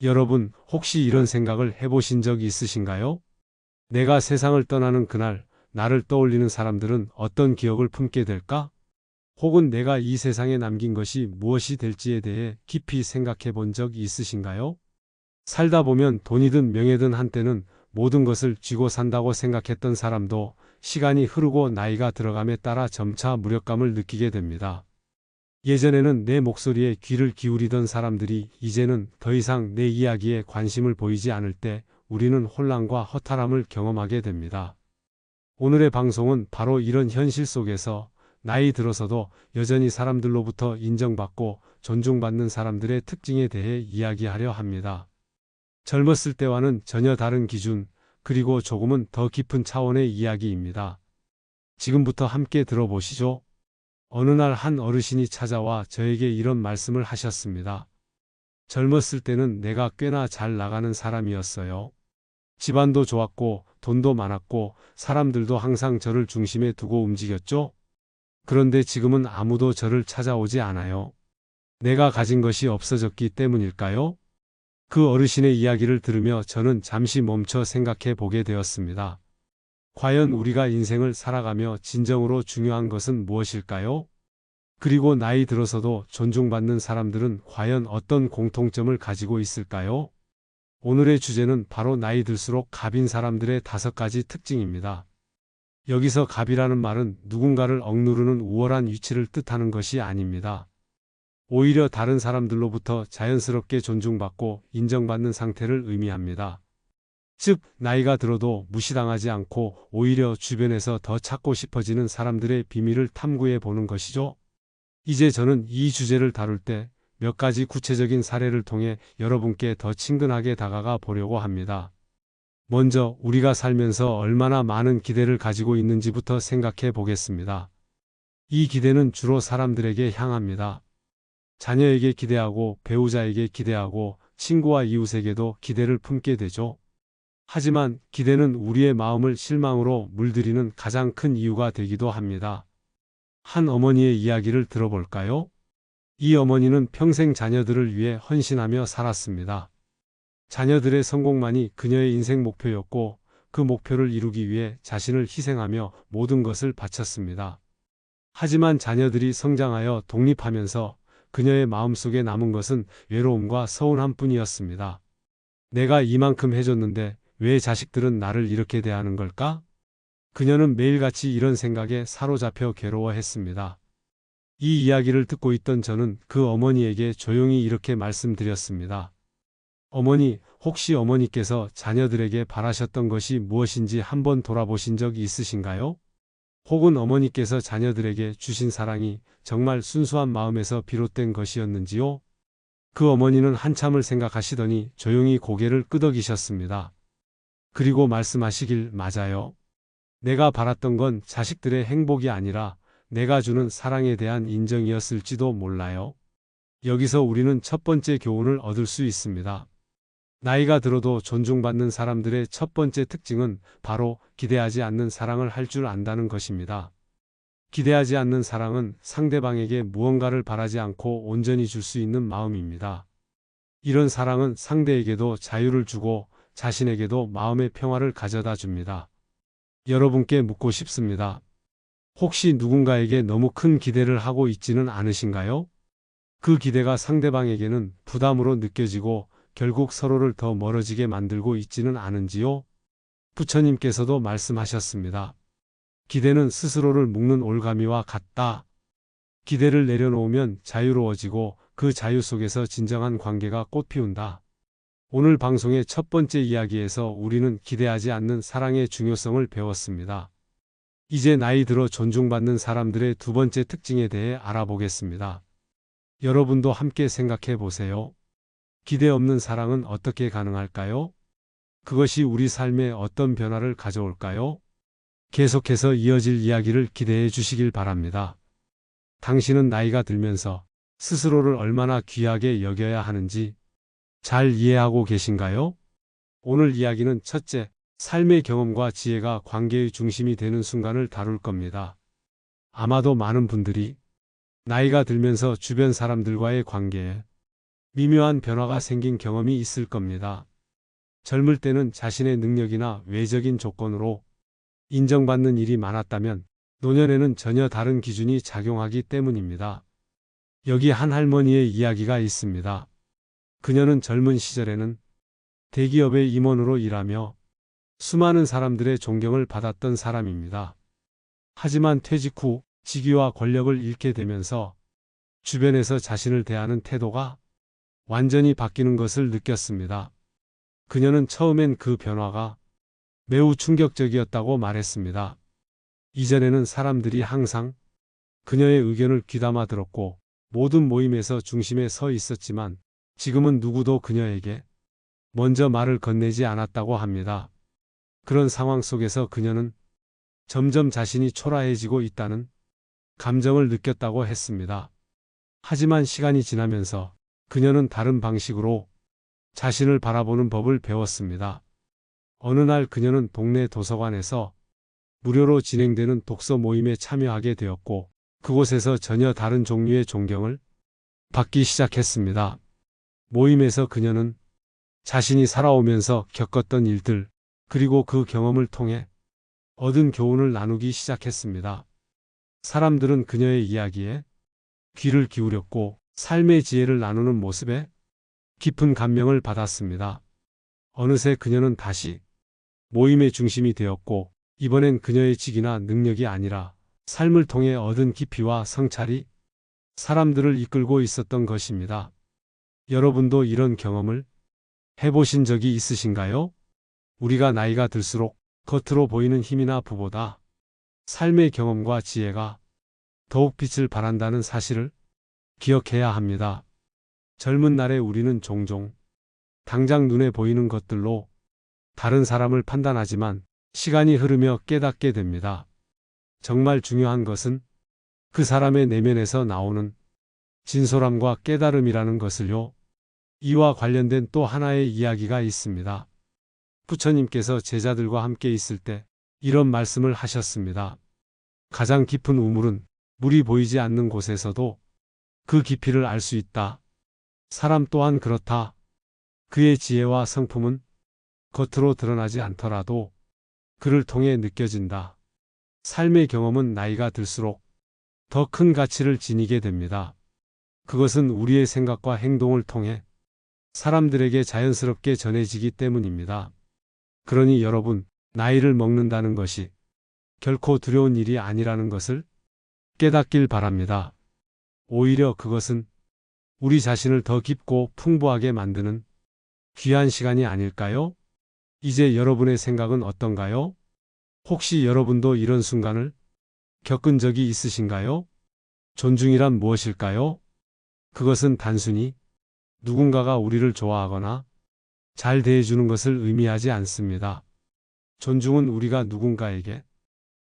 여러분, 혹시 이런 생각을 해보신 적 있으신가요? 내가 세상을 떠나는 그날, 나를 떠올리는 사람들은 어떤 기억을 품게 될까? 혹은 내가 이 세상에 남긴 것이 무엇이 될지에 대해 깊이 생각해 본 적 있으신가요? 살다 보면 돈이든 명예든 한때는 모든 것을 쥐고 산다고 생각했던 사람도 시간이 흐르고 나이가 들어감에 따라 점차 무력감을 느끼게 됩니다. 예전에는 내 목소리에 귀를 기울이던 사람들이 이제는 더 이상 내 이야기에 관심을 보이지 않을 때 우리는 혼란과 허탈함을 경험하게 됩니다. 오늘의 방송은 바로 이런 현실 속에서 나이 들어서도 여전히 사람들로부터 인정받고 존중받는 사람들의 특징에 대해 이야기하려 합니다. 젊었을 때와는 전혀 다른 기준, 그리고 조금은 더 깊은 차원의 이야기입니다. 지금부터 함께 들어보시죠. 어느 날 한 어르신이 찾아와 저에게 이런 말씀을 하셨습니다. 젊었을 때는 내가 꽤나 잘 나가는 사람이었어요. 집안도 좋았고 돈도 많았고 사람들도 항상 저를 중심에 두고 움직였죠. 그런데 지금은 아무도 저를 찾아오지 않아요. 내가 가진 것이 없어졌기 때문일까요? 그 어르신의 이야기를 들으며 저는 잠시 멈춰 생각해 보게 되었습니다. 과연 우리가 인생을 살아가며 진정으로 중요한 것은 무엇일까요? 그리고 나이 들어서도 존중받는 사람들은 과연 어떤 공통점을 가지고 있을까요? 오늘의 주제는 바로 나이 들수록 갑인 사람들의 5가지 특징입니다. 여기서 갑이라는 말은 누군가를 억누르는 우월한 위치를 뜻하는 것이 아닙니다. 오히려 다른 사람들로부터 자연스럽게 존중받고 인정받는 상태를 의미합니다. 즉, 나이가 들어도 무시당하지 않고 오히려 주변에서 더 찾고 싶어지는 사람들의 비밀을 탐구해 보는 것이죠. 이제 저는 이 주제를 다룰 때 몇 가지 구체적인 사례를 통해 여러분께 더 친근하게 다가가 보려고 합니다. 먼저 우리가 살면서 얼마나 많은 기대를 가지고 있는지부터 생각해 보겠습니다. 이 기대는 주로 사람들에게 향합니다. 자녀에게 기대하고 배우자에게 기대하고 친구와 이웃에게도 기대를 품게 되죠. 하지만 기대는 우리의 마음을 실망으로 물들이는 가장 큰 이유가 되기도 합니다. 한 어머니의 이야기를 들어볼까요? 이 어머니는 평생 자녀들을 위해 헌신하며 살았습니다. 자녀들의 성공만이 그녀의 인생 목표였고 그 목표를 이루기 위해 자신을 희생하며 모든 것을 바쳤습니다. 하지만 자녀들이 성장하여 독립하면서 그녀의 마음속에 남은 것은 외로움과 서운함 뿐이었습니다. 내가 이만큼 해줬는데 왜 자식들은 나를 이렇게 대하는 걸까? 그녀는 매일같이 이런 생각에 사로잡혀 괴로워했습니다. 이 이야기를 듣고 있던 저는 그 어머니에게 조용히 이렇게 말씀드렸습니다. 어머니, 혹시 어머니께서 자녀들에게 바라셨던 것이 무엇인지 한번 돌아보신 적 있으신가요? 혹은 어머니께서 자녀들에게 주신 사랑이 정말 순수한 마음에서 비롯된 것이었는지요? 그 어머니는 한참을 생각하시더니 조용히 고개를 끄덕이셨습니다. 그리고 말씀하시길, 맞아요. 내가 바랐던 건 자식들의 행복이 아니라 내가 주는 사랑에 대한 인정이었을지도 몰라요. 여기서 우리는 첫 번째 교훈을 얻을 수 있습니다. 나이가 들어도 존중받는 사람들의 첫 번째 특징은 바로 기대하지 않는 사랑을 할 줄 안다는 것입니다. 기대하지 않는 사랑은 상대방에게 무언가를 바라지 않고 온전히 줄 수 있는 마음입니다. 이런 사랑은 상대에게도 자유를 주고 자신에게도 마음의 평화를 가져다 줍니다. 여러분께 묻고 싶습니다. 혹시 누군가에게 너무 큰 기대를 하고 있지는 않으신가요? 그 기대가 상대방에게는 부담으로 느껴지고 결국 서로를 더 멀어지게 만들고 있지는 않은지요? 부처님께서도 말씀하셨습니다. 기대는 스스로를 묶는 올가미와 같다. 기대를 내려놓으면 자유로워지고 그 자유 속에서 진정한 관계가 꽃피운다. 오늘 방송의 첫 번째 이야기에서 우리는 기대하지 않는 사랑의 중요성을 배웠습니다. 이제 나이 들어 존중받는 사람들의 두 번째 특징에 대해 알아보겠습니다. 여러분도 함께 생각해 보세요. 기대 없는 사랑은 어떻게 가능할까요? 그것이 우리 삶에 어떤 변화를 가져올까요? 계속해서 이어질 이야기를 기대해 주시길 바랍니다. 당신은 나이가 들면서 스스로를 얼마나 귀하게 여겨야 하는지 잘 이해하고 계신가요? 오늘 이야기는 첫째, 삶의 경험과 지혜가 관계의 중심이 되는 순간을 다룰 겁니다. 아마도 많은 분들이 나이가 들면서 주변 사람들과의 관계에 미묘한 변화가 생긴 경험이 있을 겁니다. 젊을 때는 자신의 능력이나 외적인 조건으로 인정받는 일이 많았다면 노년에는 전혀 다른 기준이 작용하기 때문입니다. 여기 한 할머니의 이야기가 있습니다. 그녀는 젊은 시절에는 대기업의 임원으로 일하며 수많은 사람들의 존경을 받았던 사람입니다. 하지만 퇴직 후 직위와 권력을 잃게 되면서 주변에서 자신을 대하는 태도가 완전히 바뀌는 것을 느꼈습니다. 그녀는 처음엔 그 변화가 매우 충격적이었다고 말했습니다. 이전에는 사람들이 항상 그녀의 의견을 귀담아 들었고 모든 모임에서 중심에 서 있었지만 지금은 누구도 그녀에게 먼저 말을 건네지 않았다고 합니다. 그런 상황 속에서 그녀는 점점 자신이 초라해지고 있다는 감정을 느꼈다고 했습니다. 하지만 시간이 지나면서 그녀는 다른 방식으로 자신을 바라보는 법을 배웠습니다. 어느 날 그녀는 동네 도서관에서 무료로 진행되는 독서 모임에 참여하게 되었고 그곳에서 전혀 다른 종류의 존경을 받기 시작했습니다. 모임에서 그녀는 자신이 살아오면서 겪었던 일들 그리고 그 경험을 통해 얻은 교훈을 나누기 시작했습니다. 사람들은 그녀의 이야기에 귀를 기울였고 삶의 지혜를 나누는 모습에 깊은 감명을 받았습니다. 어느새 그녀는 다시 모임의 중심이 되었고 이번엔 그녀의 직이나 능력이 아니라 삶을 통해 얻은 깊이와 성찰이 사람들을 이끌고 있었던 것입니다. 여러분도 이런 경험을 해보신 적이 있으신가요? 우리가 나이가 들수록 겉으로 보이는 힘이나 부보다 삶의 경험과 지혜가 더욱 빛을 발한다는 사실을 기억해야 합니다. 젊은 날에 우리는 종종 당장 눈에 보이는 것들로 다른 사람을 판단하지만 시간이 흐르며 깨닫게 됩니다. 정말 중요한 것은 그 사람의 내면에서 나오는 진솔함과 깨달음이라는 것을요. 이와 관련된 또 하나의 이야기가 있습니다. 부처님께서 제자들과 함께 있을 때 이런 말씀을 하셨습니다. 가장 깊은 우물은 물이 보이지 않는 곳에서도 그 깊이를 알 수 있다. 사람 또한 그렇다. 그의 지혜와 성품은 겉으로 드러나지 않더라도 그를 통해 느껴진다. 삶의 경험은 나이가 들수록 더 큰 가치를 지니게 됩니다. 그것은 우리의 생각과 행동을 통해 사람들에게 자연스럽게 전해지기 때문입니다. 그러니 여러분, 나이를 먹는다는 것이 결코 두려운 일이 아니라는 것을 깨닫길 바랍니다. 오히려 그것은 우리 자신을 더 깊고 풍부하게 만드는 귀한 시간이 아닐까요? 이제 여러분의 생각은 어떤가요? 혹시 여러분도 이런 순간을 겪은 적이 있으신가요? 존중이란 무엇일까요? 그것은 단순히 누군가가 우리를 좋아하거나 잘 대해주는 것을 의미하지 않습니다. 존중은 우리가 누군가에게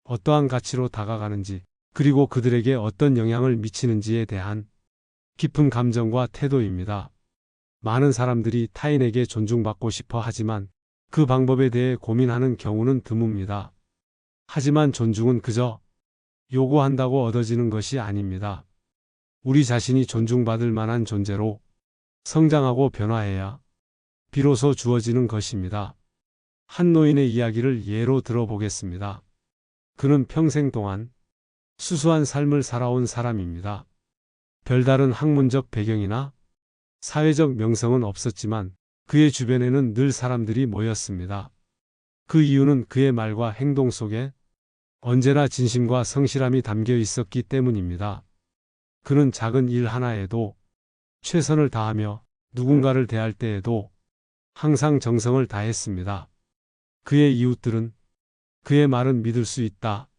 어떠한 가치로 다가가는지 그리고 그들에게 어떤 영향을 미치는지에 대한 깊은 감정과 태도입니다. 많은 사람들이 타인에게 존중받고 싶어 하지만 그 방법에 대해 고민하는 경우는 드뭅니다. 하지만 존중은 그저 요구한다고 얻어지는 것이 아닙니다. 우리 자신이 존중받을 만한 존재로 성장하고 변화해야 비로소 주어지는 것입니다. 한 노인의 이야기를 예로 들어보겠습니다. 그는 평생 동안 수수한 삶을 살아온 사람입니다. 별다른 학문적 배경이나 사회적 명성은 없었지만 그의 주변에는 늘 사람들이 모였습니다. 그 이유는 그의 말과 행동 속에 언제나 진심과 성실함이 담겨 있었기 때문입니다. 그는 작은 일 하나에도 최선을 다하며 누군가를 대할 때에도 항상 정성을 다했습니다. 그의 이웃들은 그의 말은 믿을 수 있다.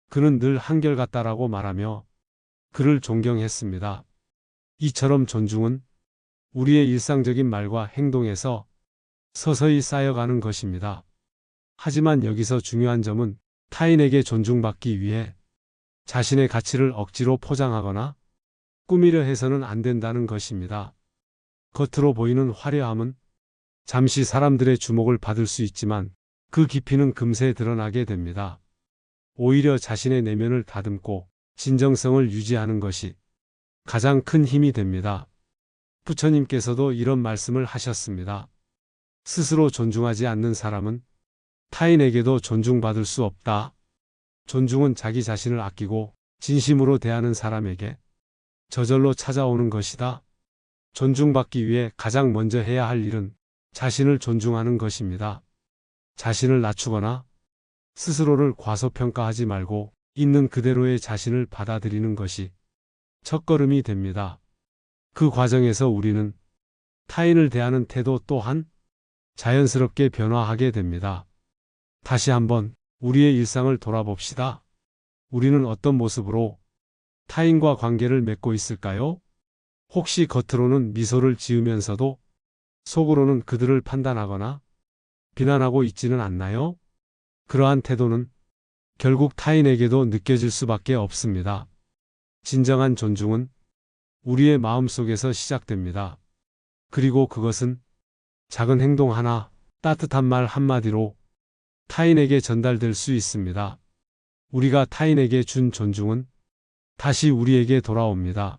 그는 늘 한결같다라고 말하며 그를 존경했습니다. 이처럼 존중은 우리의 일상적인 말과 행동에서 서서히 쌓여가는 것입니다. 하지만 여기서 중요한 점은 타인에게 존중받기 위해 자신의 가치를 억지로 포장하거나 꾸미려 해서는 안 된다는 것입니다. 겉으로 보이는 화려함은 잠시 사람들의 주목을 받을 수 있지만 그 깊이는 금세 드러나게 됩니다. 오히려 자신의 내면을 다듬고 진정성을 유지하는 것이 가장 큰 힘이 됩니다. 부처님께서도 이런 말씀을 하셨습니다. 스스로 존중하지 않는 사람은 타인에게도 존중받을 수 없다. 존중은 자기 자신을 아끼고 진심으로 대하는 사람에게 저절로 찾아오는 것이다. 존중받기 위해 가장 먼저 해야 할 일은 자신을 존중하는 것입니다. 자신을 낮추거나 스스로를 과소평가하지 말고 있는 그대로의 자신을 받아들이는 것이 첫걸음이 됩니다. 그 과정에서 우리는 타인을 대하는 태도 또한 자연스럽게 변화하게 됩니다. 다시 한번 우리의 일상을 돌아봅시다. 우리는 어떤 모습으로 타인과 관계를 맺고 있을까요? 혹시 겉으로는 미소를 지으면서도 속으로는 그들을 판단하거나 비난하고 있지는 않나요? 그러한 태도는 결국 타인에게도 느껴질 수밖에 없습니다. 진정한 존중은 우리의 마음속에서 시작됩니다. 그리고 그것은 작은 행동 하나, 따뜻한 말 한마디로 타인에게 전달될 수 있습니다. 우리가 타인에게 준 존중은 다시 우리에게 돌아옵니다.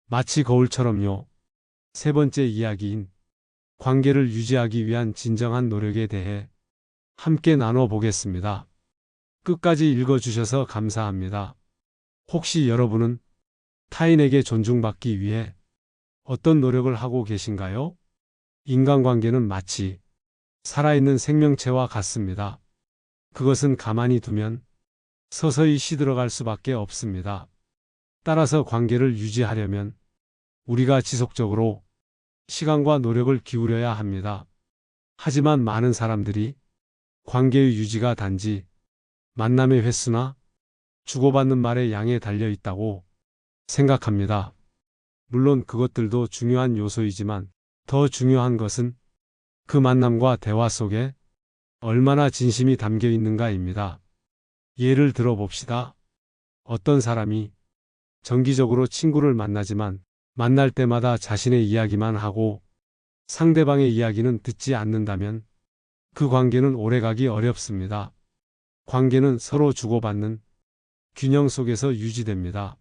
마치 거울처럼요. 세 번째 이야기인 관계를 유지하기 위한 진정한 노력에 대해 함께 나눠보겠습니다. 끝까지 읽어주셔서 감사합니다. 혹시 여러분은 타인에게 존중받기 위해 어떤 노력을 하고 계신가요? 인간관계는 마치 살아있는 생명체와 같습니다. 그것은 가만히 두면 서서히 시들어갈 수밖에 없습니다. 따라서 관계를 유지하려면 우리가 지속적으로 시간과 노력을 기울여야 합니다. 하지만 많은 사람들이 관계의 유지가 단지 만남의 횟수나 주고받는 말의 양에 달려 있다고 생각합니다. 물론 그것들도 중요한 요소이지만 더 중요한 것은 그 만남과 대화 속에 얼마나 진심이 담겨 있는가입니다. 예를 들어 봅시다. 어떤 사람이 정기적으로 친구를 만나지만 만날 때마다 자신의 이야기만 하고 상대방의 이야기는 듣지 않는다면 그 관계는 오래가기 어렵습니다. 관계는 서로 주고받는 균형 속에서 유지됩니다.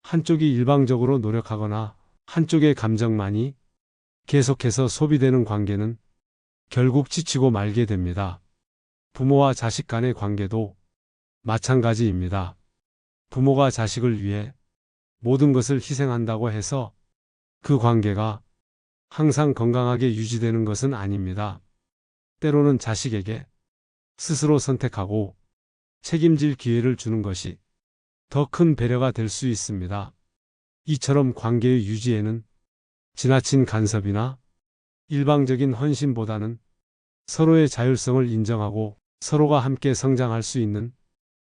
한쪽이 일방적으로 노력하거나 한쪽의 감정만이 계속해서 소비되는 관계는 결국 지치고 말게 됩니다. 부모와 자식 간의 관계도 마찬가지입니다. 부모가 자식을 위해 모든 것을 희생한다고 해서 그 관계가 항상 건강하게 유지되는 것은 아닙니다. 때로는 자식에게 스스로 선택하고 책임질 기회를 주는 것이 더 큰 배려가 될 수 있습니다. 이처럼 관계의 유지에는 지나친 간섭이나 일방적인 헌신보다는 서로의 자율성을 인정하고 서로가 함께 성장할 수 있는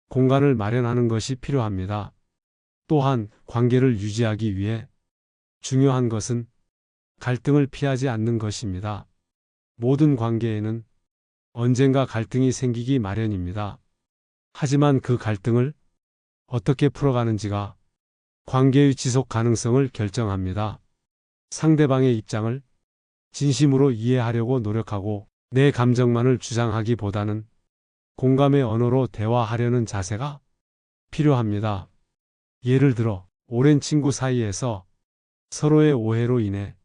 공간을 마련하는 것이 필요합니다. 또한 관계를 유지하기 위해 중요한 것은 갈등을 피하지 않는 것입니다. 모든 관계에는 언젠가 갈등이 생기기 마련입니다. 하지만 그 갈등을 어떻게 풀어가는지가 관계의 지속 가능성을 결정합니다. 상대방의 입장을 진심으로 이해하려고 노력하고 내 감정만을 주장하기보다는 공감의 언어로 대화하려는 자세가 필요합니다. 예를 들어 오랜 친구 사이에서 서로의 오해로 인해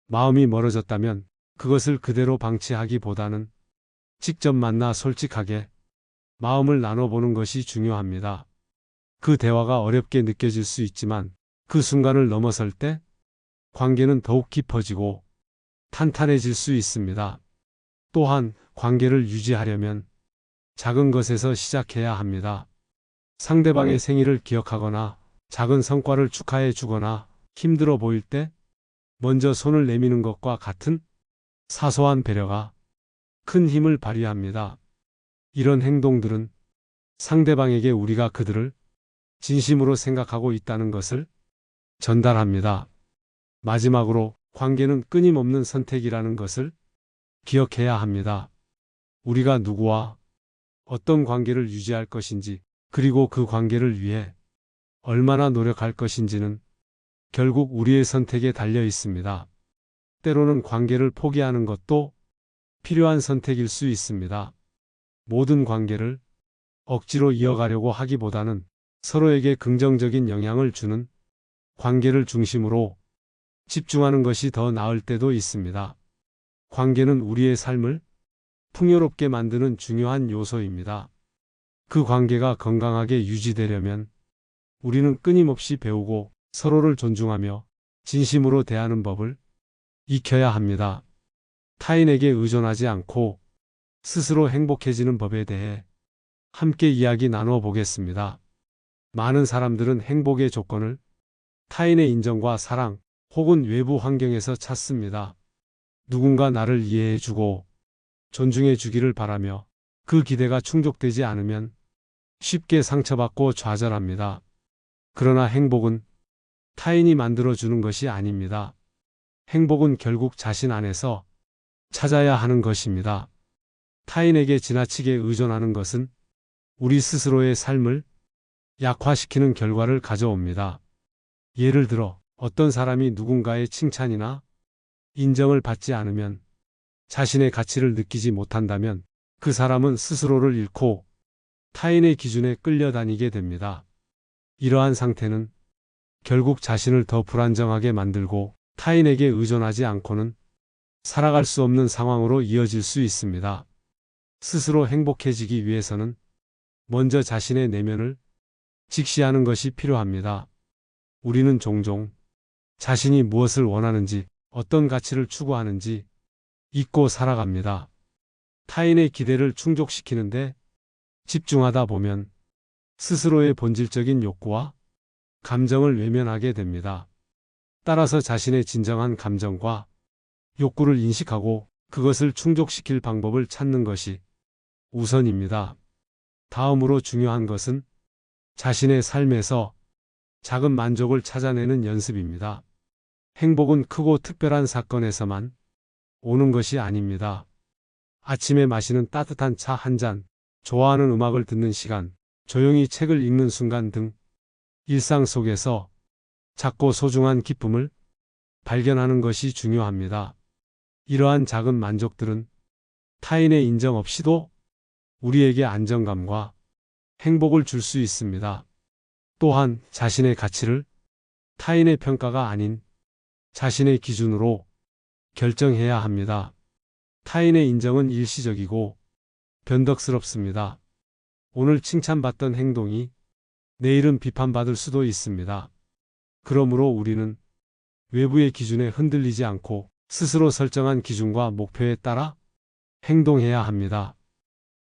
마음이 멀어졌다면 그것을 그대로 방치하기보다는 직접 만나 솔직하게 마음을 나눠보는 것이 중요합니다. 그 대화가 어렵게 느껴질 수 있지만 그 순간을 넘어설 때 관계는 더욱 깊어지고 탄탄해질 수 있습니다. 또한 관계를 유지하려면 작은 것에서 시작해야 합니다. 상대방의 생일을 기억하거나 작은 성과를 축하해 주거나 힘들어 보일 때 먼저 손을 내미는 것과 같은 사소한 배려가 큰 힘을 발휘합니다. 이런 행동들은 상대방에게 우리가 그들을 진심으로 생각하고 있다는 것을 전달합니다. 마지막으로 관계는 끊임없는 선택이라는 것을 기억해야 합니다. 우리가 누구와 어떤 관계를 유지할 것인지 그리고 그 관계를 위해 얼마나 노력할 것인지는 결국 우리의 선택에 달려 있습니다. 때로는 관계를 포기하는 것도 필요한 선택일 수 있습니다. 모든 관계를 억지로 이어가려고 하기보다는 서로에게 긍정적인 영향을 주는 관계를 중심으로 집중하는 것이 더 나을 때도 있습니다. 관계는 우리의 삶을 풍요롭게 만드는 중요한 요소입니다. 그 관계가 건강하게 유지되려면 우리는 끊임없이 배우고 서로를 존중하며 진심으로 대하는 법을 익혀야 합니다. 타인에게 의존하지 않고 스스로 행복해지는 법에 대해 함께 이야기 나누어 보겠습니다. 많은 사람들은 행복의 조건을 타인의 인정과 사랑 혹은 외부 환경에서 찾습니다. 누군가 나를 이해해주고 존중해주기를 바라며 그 기대가 충족되지 않으면 쉽게 상처받고 좌절합니다. 그러나 행복은 타인이 만들어주는 것이 아닙니다. 행복은 결국 자신 안에서 찾아야 하는 것입니다. 타인에게 지나치게 의존하는 것은 우리 스스로의 삶을 약화시키는 결과를 가져옵니다. 예를 들어 어떤 사람이 누군가의 칭찬이나 인정을 받지 않으면 자신의 가치를 느끼지 못한다면 그 사람은 스스로를 잃고 타인의 기준에 끌려다니게 됩니다. 이러한 상태는 결국 자신을 더 불안정하게 만들고 타인에게 의존하지 않고는 살아갈 수 없는 상황으로 이어질 수 있습니다. 스스로 행복해지기 위해서는 먼저 자신의 내면을 직시하는 것이 필요합니다. 우리는 종종 자신이 무엇을 원하는지, 어떤 가치를 추구하는지 잊고 살아갑니다. 타인의 기대를 충족시키는데 집중하다 보면 스스로의 본질적인 욕구와 감정을 외면하게 됩니다. 따라서 자신의 진정한 감정과 욕구를 인식하고 그것을 충족시킬 방법을 찾는 것이 우선입니다. 다음으로 중요한 것은 자신의 삶에서 작은 만족을 찾아내는 연습입니다. 행복은 크고 특별한 사건에서만 오는 것이 아닙니다. 아침에 마시는 따뜻한 차 한 잔, 좋아하는 음악을 듣는 시간, 조용히 책을 읽는 순간 등 일상 속에서 작고 소중한 기쁨을 발견하는 것이 중요합니다. 이러한 작은 만족들은 타인의 인정 없이도 우리에게 안정감과 행복을 줄 수 있습니다. 또한 자신의 가치를 타인의 평가가 아닌 자신의 기준으로 결정해야 합니다. 타인의 인정은 일시적이고 변덕스럽습니다. 오늘 칭찬받던 행동이 내일은 비판받을 수도 있습니다. 그러므로 우리는 외부의 기준에 흔들리지 않고 스스로 설정한 기준과 목표에 따라 행동해야 합니다.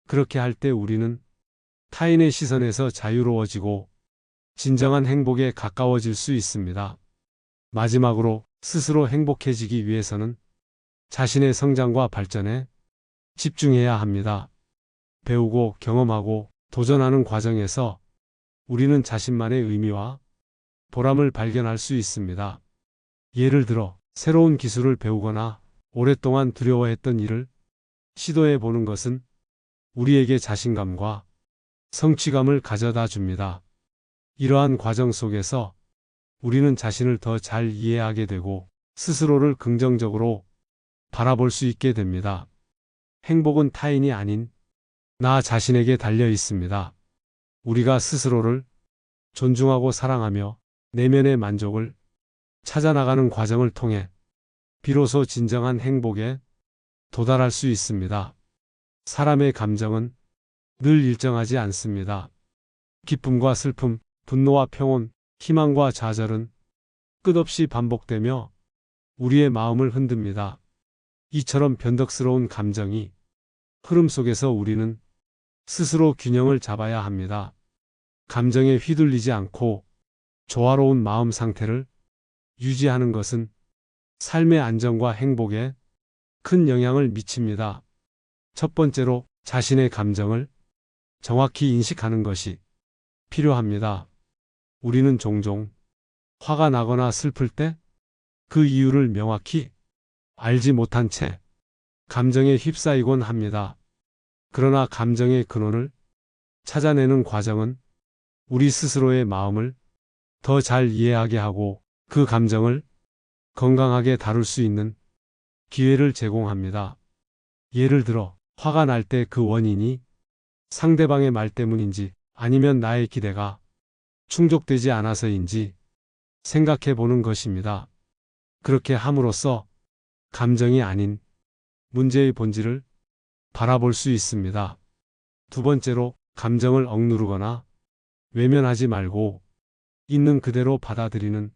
그렇게 할 때 우리는 타인의 시선에서 자유로워지고 진정한 행복에 가까워질 수 있습니다. 마지막으로 스스로 행복해지기 위해서는 자신의 성장과 발전에 집중해야 합니다. 배우고 경험하고 도전하는 과정에서 우리는 자신만의 의미와 보람을 발견할 수 있습니다. 예를 들어 새로운 기술을 배우거나 오랫동안 두려워했던 일을 시도해 보는 것은 우리에게 자신감과 성취감을 가져다 줍니다. 이러한 과정 속에서 우리는 자신을 더 잘 이해하게 되고 스스로를 긍정적으로 바라볼 수 있게 됩니다. 행복은 타인이 아닌 나 자신에게 달려 있습니다. 우리가 스스로를 존중하고 사랑하며 내면의 만족을 찾아나가는 과정을 통해 비로소 진정한 행복에 도달할 수 있습니다. 사람의 감정은 늘 일정하지 않습니다. 기쁨과 슬픔, 분노와 평온, 희망과 좌절은 끝없이 반복되며 우리의 마음을 흔듭니다. 이처럼 변덕스러운 감정이 흐름 속에서 우리는 스스로 균형을 잡아야 합니다. 감정에 휘둘리지 않고 조화로운 마음 상태를 유지하는 것은 삶의 안정과 행복에 큰 영향을 미칩니다. 첫 번째로 자신의 감정을 정확히 인식하는 것이 필요합니다. 우리는 종종 화가 나거나 슬플 때 그 이유를 명확히 알지 못한 채 감정에 휩싸이곤 합니다. 그러나 감정의 근원을 찾아내는 과정은 우리 스스로의 마음을 더 잘 이해하게 하고 그 감정을 건강하게 다룰 수 있는 기회를 제공합니다. 예를 들어 화가 날 때 그 원인이 상대방의 말 때문인지 아니면 나의 기대가 충족되지 않아서인지 생각해 보는 것입니다. 그렇게 함으로써 감정이 아닌 문제의 본질을 바라볼 수 있습니다. 두 번째로, 감정을 억누르거나 외면하지 말고 있는 그대로 받아들이는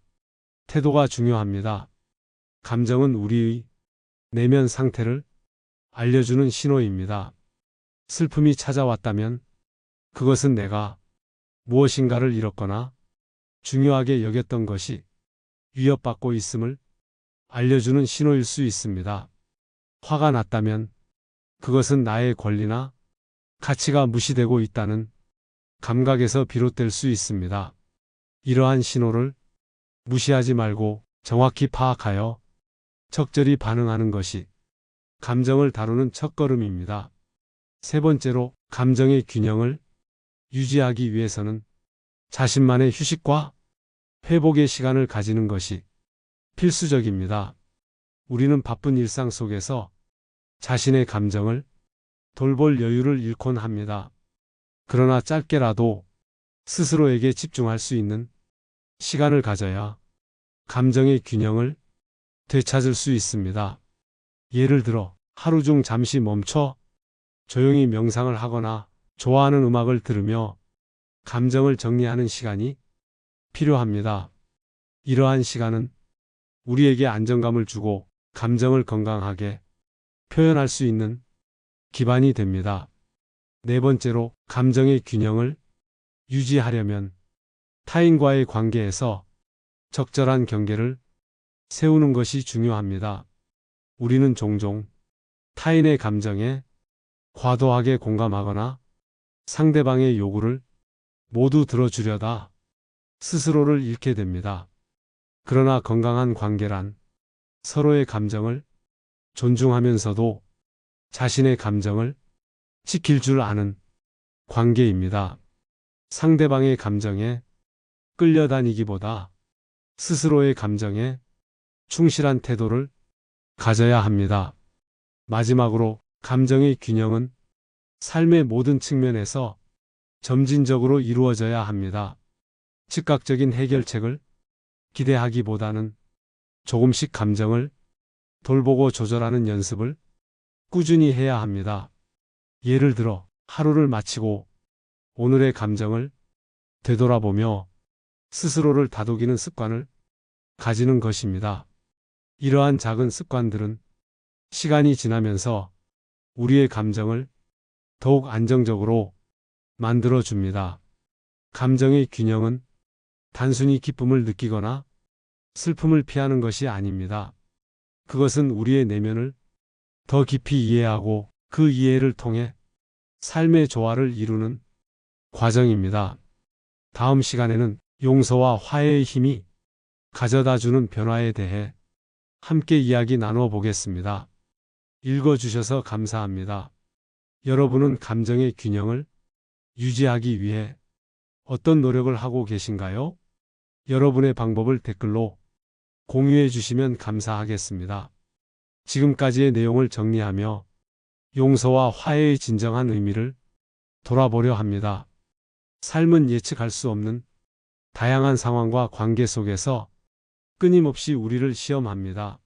태도가 중요합니다. 감정은 우리의 내면 상태를 알려주는 신호입니다. 슬픔이 찾아왔다면 그것은 내가 무엇인가를 잃었거나 중요하게 여겼던 것이 위협받고 있음을 알려주는 신호일 수 있습니다. 화가 났다면 그것은 나의 권리나 가치가 무시되고 있다는 감각에서 비롯될 수 있습니다. 이러한 신호를 무시하지 말고 정확히 파악하여 적절히 반응하는 것이 감정을 다루는 첫걸음입니다. 세 번째로, 감정의 균형을 유지하기 위해서는 자신만의 휴식과 회복의 시간을 가지는 것이 필수적입니다. 우리는 바쁜 일상 속에서 자신의 감정을 돌볼 여유를 잃곤 합니다. 그러나 짧게라도 스스로에게 집중할 수 있는 시간을 가져야 감정의 균형을 되찾을 수 있습니다. 예를 들어, 하루 중 잠시 멈춰 조용히 명상을 하거나 좋아하는 음악을 들으며 감정을 정리하는 시간이 필요합니다. 이러한 시간은 우리에게 안정감을 주고 감정을 건강하게 표현할 수 있는 기반이 됩니다. 네 번째로, 감정의 균형을 유지하려면 타인과의 관계에서 적절한 경계를 세우는 것이 중요합니다. 우리는 종종 타인의 감정에 과도하게 공감하거나 상대방의 요구를 모두 들어주려다 스스로를 잃게 됩니다. 그러나 건강한 관계란 서로의 감정을 존중하면서도 자신의 감정을 지킬 줄 아는 관계입니다. 상대방의 감정에 끌려다니기보다 스스로의 감정에 충실한 태도를 가져야 합니다. 마지막으로, 감정의 균형은 삶의 모든 측면에서 점진적으로 이루어져야 합니다. 즉각적인 해결책을 기대하기보다는 조금씩 감정을 돌보고 조절하는 연습을 꾸준히 해야 합니다. 예를 들어, 하루를 마치고 오늘의 감정을 되돌아보며 스스로를 다독이는 습관을 가지는 것입니다. 이러한 작은 습관들은 시간이 지나면서 우리의 감정을 더욱 안정적으로 만들어줍니다. 감정의 균형은 단순히 기쁨을 느끼거나 슬픔을 피하는 것이 아닙니다. 그것은 우리의 내면을 더 깊이 이해하고 그 이해를 통해 삶의 조화를 이루는 과정입니다. 다음 시간에는 용서와 화해의 힘이 가져다주는 변화에 대해 함께 이야기 나눠 보겠습니다. 읽어주셔서 감사합니다. 여러분은 감정의 균형을 유지하기 위해 어떤 노력을 하고 계신가요? 여러분의 방법을 댓글로 공유해 주시면 감사하겠습니다. 지금까지의 내용을 정리하며 용서와 화해의 진정한 의미를 돌아보려 합니다. 삶은 예측할 수 없는 다양한 상황과 관계 속에서 끊임없이 우리를 시험합니다.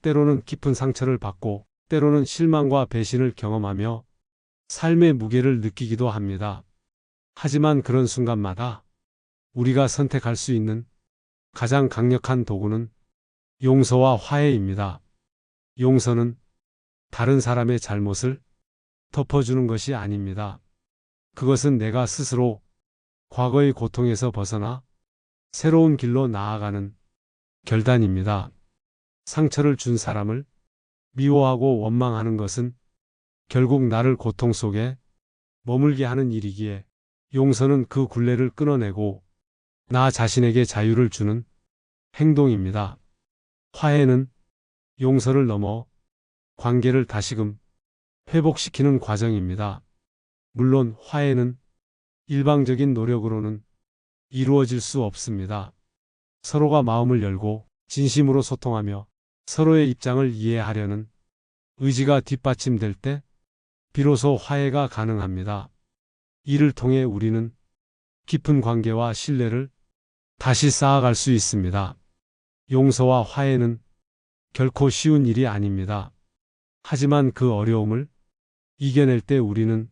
때로는 깊은 상처를 받고, 때로는 실망과 배신을 경험하며 삶의 무게를 느끼기도 합니다. 하지만 그런 순간마다 우리가 선택할 수 있는 가장 강력한 도구는 용서와 화해입니다. 용서는 다른 사람의 잘못을 덮어주는 것이 아닙니다. 그것은 내가 스스로 과거의 고통에서 벗어나 새로운 길로 나아가는 결단입니다. 상처를 준 사람을 미워하고 원망하는 것은 결국 나를 고통 속에 머물게 하는 일이기에, 용서는 그 굴레를 끊어내고 나 자신에게 자유를 주는 행동입니다. 화해는 용서를 넘어 관계를 다시금 회복시키는 과정입니다. 물론 화해는 일방적인 노력으로는 이루어질 수 없습니다. 서로가 마음을 열고 진심으로 소통하며 서로의 입장을 이해하려는 의지가 뒷받침될 때 비로소 화해가 가능합니다. 이를 통해 우리는 깊은 관계와 신뢰를 다시 쌓아갈 수 있습니다. 용서와 화해는 결코 쉬운 일이 아닙니다. 하지만 그 어려움을 이겨낼 때 우리는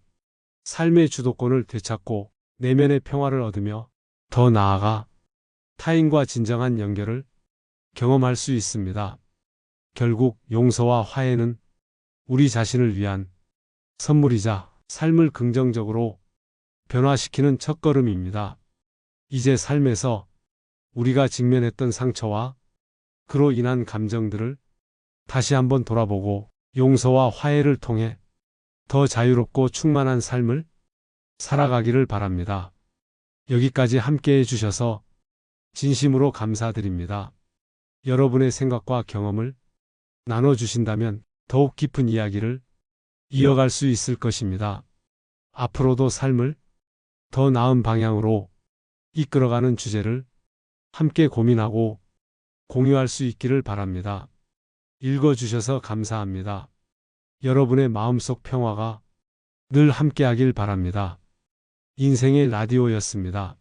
삶의 주도권을 되찾고 내면의 평화를 얻으며 더 나아가 타인과 진정한 연결을 경험할 수 있습니다. 결국 용서와 화해는 우리 자신을 위한 선물이자 삶을 긍정적으로 변화시키는 첫걸음입니다. 이제 삶에서 우리가 직면했던 상처와 그로 인한 감정들을 다시 한번 돌아보고 용서와 화해를 통해 더 자유롭고 충만한 삶을 살아가기를 바랍니다. 여기까지 함께 해주셔서 진심으로 감사드립니다. 여러분의 생각과 경험을 나눠주신다면 더욱 깊은 이야기를 이어갈 수 있을 것입니다. 앞으로도 삶을 더 나은 방향으로 이끌어가는 주제를 함께 고민하고 공유할 수 있기를 바랍니다. 읽어주셔서 감사합니다. 여러분의 마음속 평화가 늘 함께하길 바랍니다. 인생의 라디오였습니다.